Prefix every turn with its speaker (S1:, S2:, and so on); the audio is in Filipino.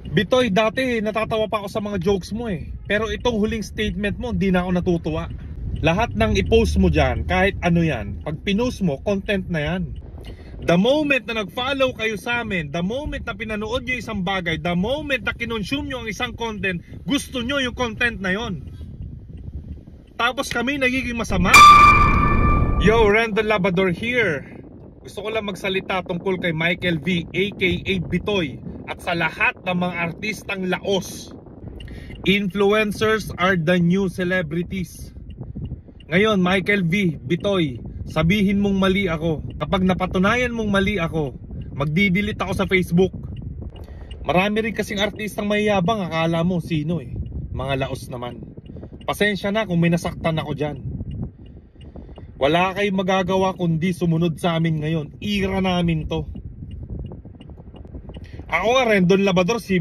S1: Bitoy, dati natatawa pa ako sa mga jokes mo eh. Pero itong huling statement mo, di na ako natutuwa. Lahat ng i-post mo dyan, kahit ano yan, pag pinost mo, content na yan. The moment na nag-follow kayo sa amin, the moment na pinanood nyo isang bagay, the moment na kinonsume nyo ang isang content, gusto nyo yung content na yon. Tapos kami nagiging masama. Yo, Rendon Labrador here. Gusto ko lang magsalita tungkol kay Michael V, aka Bitoy, at sa lahat ng mga artistang laos. Influencers are the new celebrities. Ngayon, Michael V, Bitoy, sabihin mong mali ako. Kapag napatunayan mong mali ako, magdi-delete ako sa Facebook. Marami rin kasing artistang mayayabang, akala mo sino eh. Mga laos naman. Pasensya na kung may nasaktan ako dyan. Wala kayong magagawa kundi sumunod sa amin ngayon. Ira namin to. Ako nga, Rendon Labrador, si